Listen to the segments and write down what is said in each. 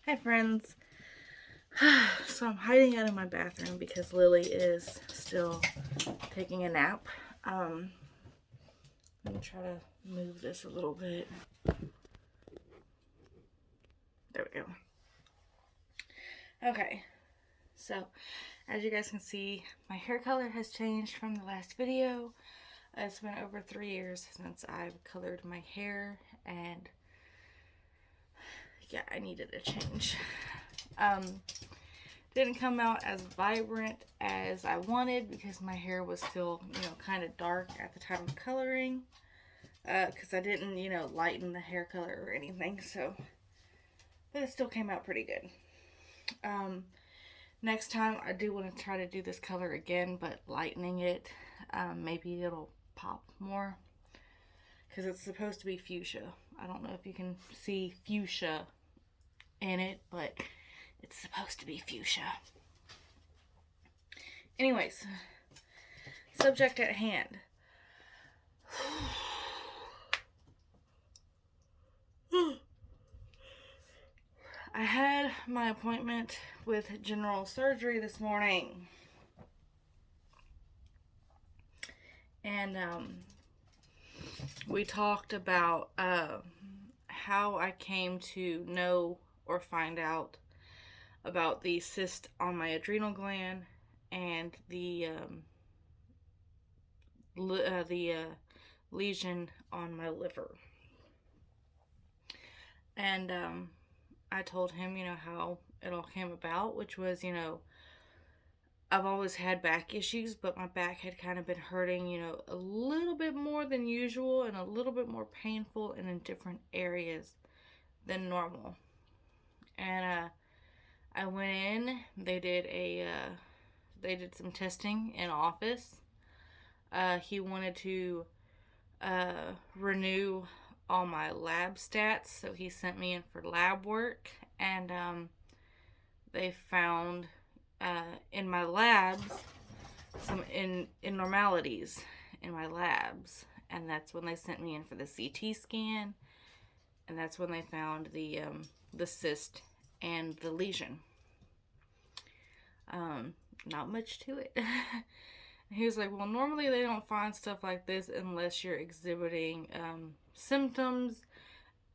Hi friends. So I'm hiding out in my bathroom because Lily is still taking a nap. Let me try to move this a little bit. There we go. Okay, so as you guys can see, my hair color has changed from the last video. It's been over 3 years since I've colored my hair, and yeah, I needed a change. Didn't come out as vibrant as I wanted because my hair was still, kind of dark at the time of coloring. Because I didn't, lighten the hair color or anything, so. But it still came out pretty good. Next time, I do want to try to do this color again, but lightening it. Maybe it'll pop more. Because it's supposed to be fuchsia. I don't know if you can see fuchsia in it, but it's supposed to be fuchsia. Anyways, subject at hand. I had my appointment with general surgery this morning. And we talked about how I came to know or find out about the cyst on my adrenal gland and the lesion on my liver. And I told him, how it all came about, which was, I've always had back issues, but my back had kind of been hurting, a little bit more than usual and a little bit more painful and in different areas than normal. And I went in. They did some testing in office. He wanted to renew all my lab stats, so he sent me in for lab work, and they found in my labs some abnormalities in my labs, and that's when they sent me in for the CT scan, and that's when they found the cyst and the lesion. Not much to it. He was like, well, normally they don't find stuff like this unless you're exhibiting symptoms,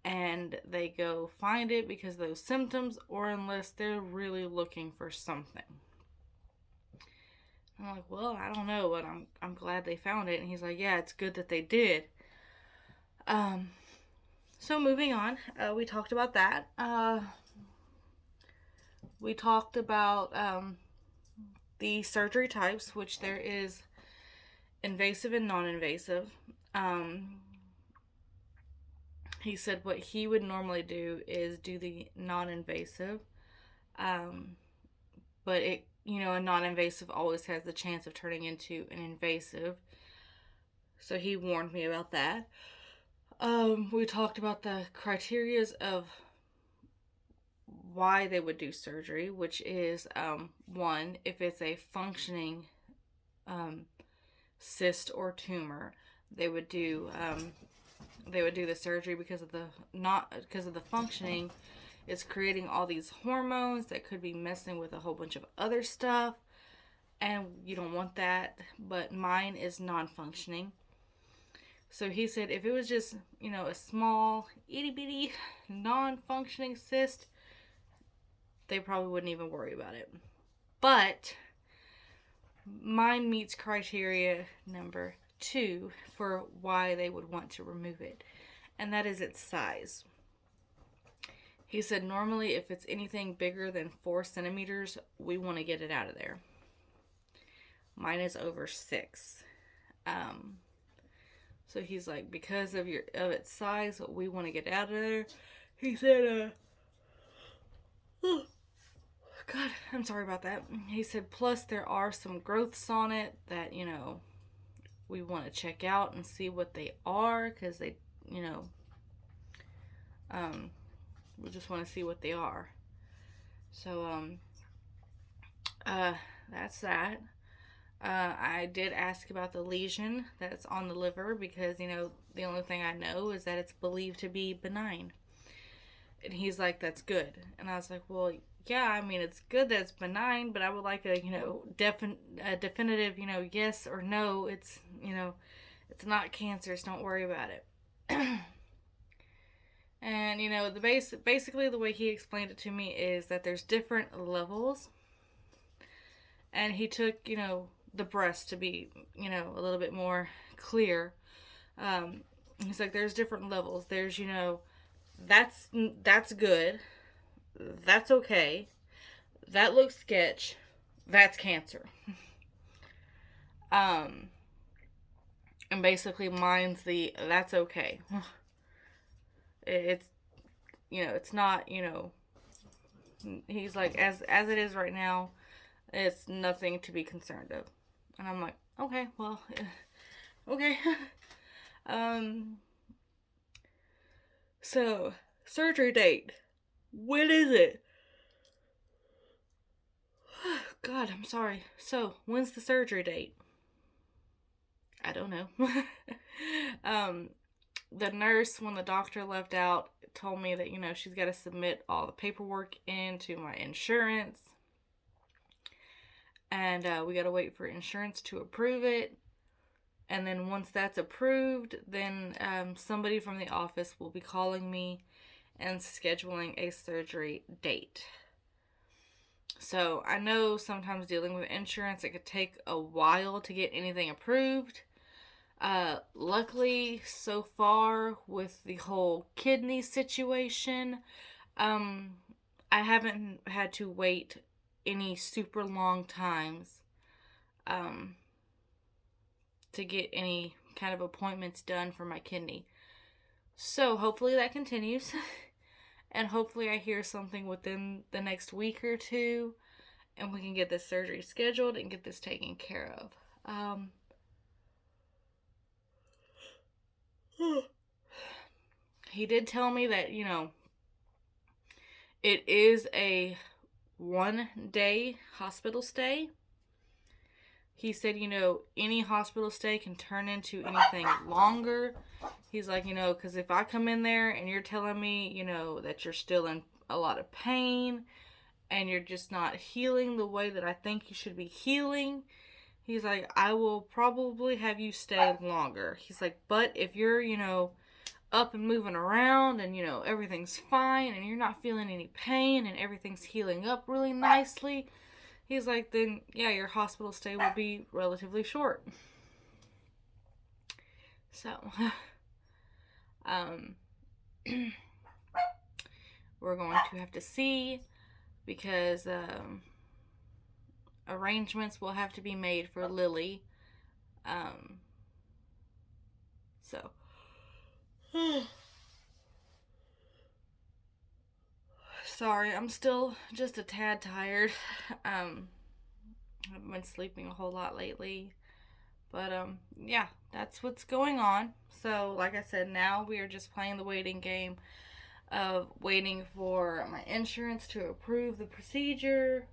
and they go find it because of those symptoms, or unless they're really looking for something. I'm like, well, I don't know, but I'm glad they found it. And he's like, yeah, it's good that they did. So moving on, we talked about that. We talked about the surgery types, which there is invasive and non-invasive. He said what he would normally do is do the non-invasive, but it, a non-invasive always has the chance of turning into an invasive. So he warned me about that. We talked about the criterias of why they would do surgery, which is one, if it's a functioning cyst or tumor, they would do the surgery because of the functioning. It's creating all these hormones that could be messing with a whole bunch of other stuff, and you don't want that. But mine is non-functioning. So he said if it was just, a small, itty bitty, non-functioning cyst, they probably wouldn't even worry about it. But mine meets criteria number 2 for why they would want to remove it, and that is its size. He said normally if it's anything bigger than 4 centimeters, we want to get it out of there. Mine is over 6. So he's like, because of its size, we want to get out of there. He said, oh, God, I'm sorry about that. He said, plus there are some growths on it that, we want to check out and see what they are, because they, we just want to see what they are. So, that's that. I did ask about the lesion that's on the liver because, the only thing I know is that it's believed to be benign. And he's like, that's good. And I was like, well, yeah, I mean, it's good that it's benign, but I would like a, a definitive, yes or no. It's, it's not cancerous. Don't worry about it. And, basically the way he explained it to me is that there's different levels. And he took, the breast to be, a little bit more clear. He's like, there's different levels. There's, that's good. That's okay. That looks sketch. That's cancer. Um, and basically mine's the that's okay. It's it's not, he's like, as it is right now, it's nothing to be concerned of. And I'm like, okay, well, okay. um so surgery date. When is it? God, I'm sorry. So, when's the surgery date? I don't know. The nurse, when the doctor left out, told me that, she's got to submit all the paperwork into my insurance. And we got to wait for insurance to approve it. And then once that's approved, then somebody from the office will be calling me and scheduling a surgery date. So I know sometimes dealing with insurance, it could take a while to get anything approved. Luckily, so far with the whole kidney situation, I haven't had to wait any super long times to get any kind of appointments done for my kidney. So hopefully that continues. And hopefully I hear something within the next week or two, and we can get this surgery scheduled and get this taken care of. He did tell me that, it is a 1-day hospital stay. He said, any hospital stay can turn into anything longer. He's like, because if I come in there and you're telling me, that you're still in a lot of pain and you're just not healing the way that I think you should be healing, he's like, I will probably have you stay longer. He's like, but if you're, up and moving around and, everything's fine and you're not feeling any pain and everything's healing up really nicely, he's like, then, yeah, your hospital stay will be relatively short. So, we're going to have to see, because arrangements will have to be made for Lily. So, sorry, I'm still just a tad tired. I've been sleeping a whole lot lately. But, yeah, that's what's going on. So, like I said, now we are just playing the waiting game of waiting for my insurance to approve the procedure,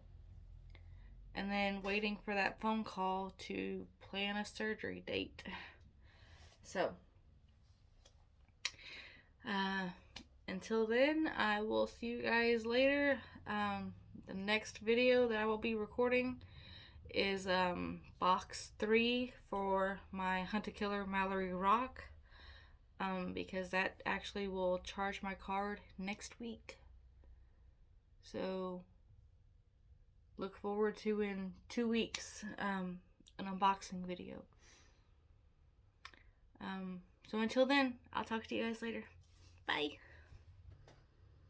and then waiting for that phone call to plan a surgery date. So, until then, I will see you guys later. The next video that I will be recording is box 3 for my Hunt a Killer Mallory Rock, because that actually will charge my card next week. So look forward to, in 2 weeks, an unboxing video. So until then, I'll talk to you guys later. Bye.